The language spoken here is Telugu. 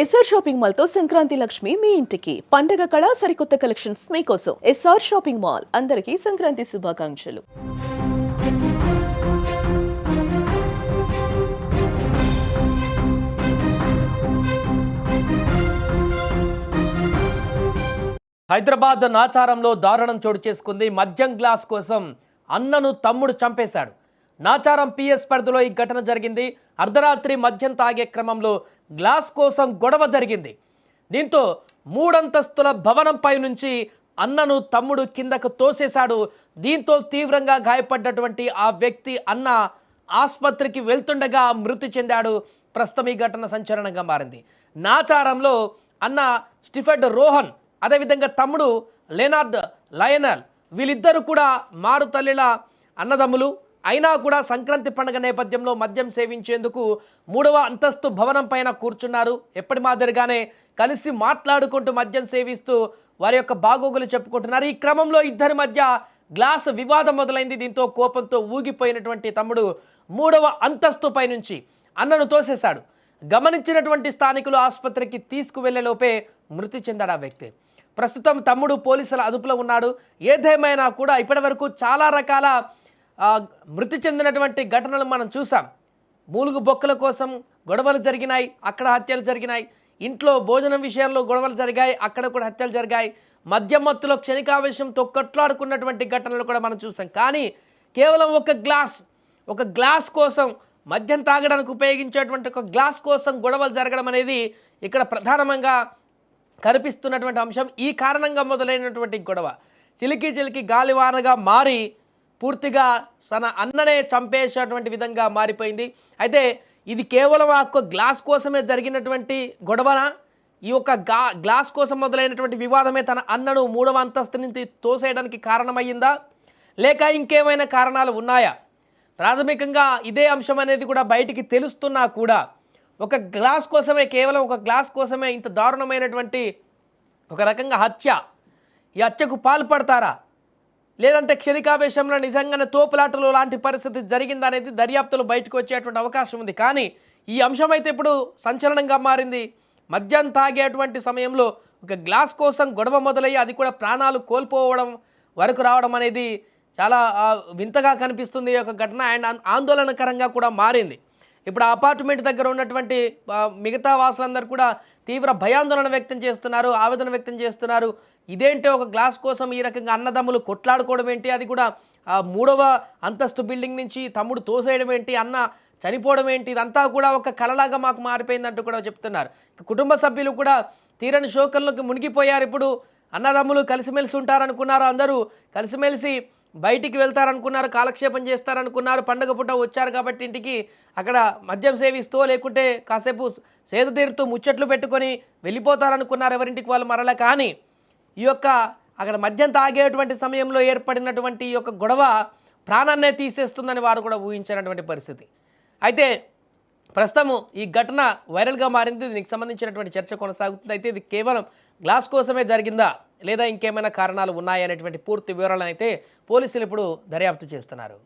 ఎస్ఆర్ షాపింగ్ మాల్ తో సంక్రాంతి లక్ష్మి మీ ఇంటికి పండగ కళ సరికొత్త కలెక్షన్స్ మీకోసం ఎస్ఆర్ షాపింగ్ మాల్ అందరికీ సంక్రాంతి శుభాకాంక్షలు. హైదరాబాద్ నాచారంలో దారుణం చోటు చేసుకుంది. మద్యం గ్లాస్ కోసం అన్నను తమ్ముడు చంపేశాడు. నాచారం పిఎస్ పరిధిలో ఈ ఘటన జరిగింది. అర్ధరాత్రి మద్యం తాగే క్రమంలో గ్లాస్ కోసం గొడవ జరిగింది. దీంతో మూడంతస్తుల భవనంపై నుంచి అన్నను తమ్ముడు కిందకు తోసేశాడు. దీంతో తీవ్రంగా గాయపడ్డటువంటి ఆ వ్యక్తి అన్న ఆసుపత్రికి వెళ్తుండగా మృతి చెందాడు. ప్రస్తుతం ఈ ఘటన సంచలనంగా మారింది. నాచారంలో అన్న స్టిఫెడ్ రోహన్, అదేవిధంగా తమ్ముడు లెనార్డ్ లయనల్, వీళ్ళిద్దరూ కూడా మారు తల్లిల అన్నదమ్ములు అయినా కూడా సంక్రాంతి పండుగ నేపథ్యంలో మద్యం సేవించేందుకు 3వ అంతస్తు భవనం పైన కూర్చున్నారు. ఎప్పటి మాదిరిగానే కలిసి మాట్లాడుకుంటూ మద్యం సేవిస్తూ వారి యొక్క బాగోగులు చెప్పుకుంటున్నారు. ఈ క్రమంలో ఇద్దరి మధ్య గ్లాస్ వివాదం మొదలైంది. దీంతో కోపంతో ఊగిపోయినటువంటి తమ్ముడు 3వ అంతస్తుపై నుంచి అన్నను తోసేశాడు. గమనించినటువంటి స్థానికులు ఆసుపత్రికి తీసుకువెళ్లేలోపే మృతి చెందాడు ఆ వ్యక్తి. ప్రస్తుతం తమ్ముడు పోలీసుల అదుపులో ఉన్నాడు. ఏదేమైనా కూడా ఇప్పటివరకు చాలా రకాల మృతి చెందినటువంటి ఘటనలు మనం చూసాం. మూలుగు బొక్కల కోసం గొడవలు జరిగినాయి, అక్కడ హత్యలు జరిగినాయి. ఇంట్లో భోజనం విషయంలో గొడవలు జరిగాయి, అక్కడ కూడా హత్యలు జరిగాయి. మద్యం మత్తులో క్షణికావేశంతో కొట్లాడుకున్నటువంటి ఘటనలు కూడా మనం చూసాం. కానీ కేవలం ఒక గ్లాస్ కోసం, మద్యం తాగడానికి ఉపయోగించేటువంటి ఒక గ్లాస్ కోసం గొడవలు జరగడం అనేది ఇక్కడ ప్రధానంగా కనిపిస్తున్నటువంటి అంశం. ఈ కారణంగా మొదలైనటువంటి గొడవ చిలికి గాలివానగా మారి పూర్తిగా తన అన్ననే చంపేసేటువంటి విధంగా మారిపోయింది. అయితే ఇది కేవలం ఆ గ్లాస్ కోసమే జరిగినటువంటి గొడవనా? ఈ యొక్క గ్లాస్ కోసం మొదలైనటువంటి వివాదమే తన అన్నను 3వ అంతస్తు నుంచి తోసేయడానికి కారణమయ్యిందా, లేక ఇంకేమైనా కారణాలు ఉన్నాయా? ప్రాథమికంగా ఇదే అంశం అనేది కూడా బయటికి తెలుస్తున్నా కూడా కేవలం ఒక గ్లాస్ కోసమే ఇంత దారుణమైనటువంటి ఒక రకంగా హత్య, ఈ హత్యకు పాల్పడతారా, లేదంటే క్షణికావేశంలో నిజంగానే తోపులాటలు లాంటి పరిస్థితి జరిగిందా అనేది దర్యాప్తులు బయటకు వచ్చేటువంటి అవకాశం ఉంది. కానీ ఈ అంశం అయితే ఇప్పుడు సంచలనంగా మారింది. మద్యం తాగేటువంటి సమయంలో ఒక గ్లాస్ కోసం గొడవ మొదలయ్యి అది కూడా ప్రాణాలు కోల్పోవడం వరకు రావడం అనేది చాలా వింతగా కనిపిస్తుంది. ఒక ఘటన అండ్ ఆందోళనకరంగా కూడా మారింది. ఇప్పుడు ఆ అపార్ట్మెంట్ దగ్గర ఉన్నటువంటి మిగతా వాసులందరూ కూడా తీవ్ర భయాందోళన వ్యక్తం చేస్తున్నారు, ఆవేదన వ్యక్తం చేస్తున్నారు. ఇదేంటి, ఒక గ్లాస్ కోసం ఈ రకంగా అన్నదమ్ములు కొట్లాడుకోవడం ఏంటి, అది కూడా 3వ అంతస్తు బిల్డింగ్ నుంచి తమ్ముడు తోసేయడం ఏంటి, అన్న చనిపోవడం ఏంటి, ఇదంతా కూడా ఒక కలలాగా మాకు మారిపోయిందంటూ కూడా చెప్తున్నారు. కుటుంబ సభ్యులు కూడా తీరని శోకంలోకి మునిగిపోయారు. ఇప్పుడు అన్నదమ్ములు కలిసిమెలిసి ఉంటారనుకున్నారు, అందరూ కలిసిమెలిసి బయటికి వెళ్తారనుకున్నారు, కాలక్షేపం చేస్తారనుకున్నారు, పండుగ పూట వచ్చారు కాబట్టి ఇంటికి అక్కడ మద్యం సేవిస్తూ లేకుంటే కాసేపు సేద తీరుతూ ముచ్చట్లు పెట్టుకొని వెళ్ళిపోతారనుకున్నారు ఎవరింటికి వాళ్ళు మరలా. కానీ ఈ యొక్క అక్కడ మద్యం తాగేటువంటి సమయంలో ఏర్పడినటువంటి ఈ యొక్క గొడవ ప్రాణాన్నే తీసేస్తుందని వారు కూడా ఊహించినటువంటి పరిస్థితి. అయితే ప్రస్తుతం ఈ ఘటన వైరల్గా మారింది. దీనికి సంబంధించినటువంటి చర్చ కొనసాగుతుంది. అయితే ఇది కేవలం గ్లాస్ కోసమే జరిగిందా, లేదా ఇంకేమైనా కారణాలు ఉన్నాయనేటువంటి పూర్తి వివరాలను అయితే పోలీసులు ఇప్పుడు దర్యాప్తు చేస్తున్నారు.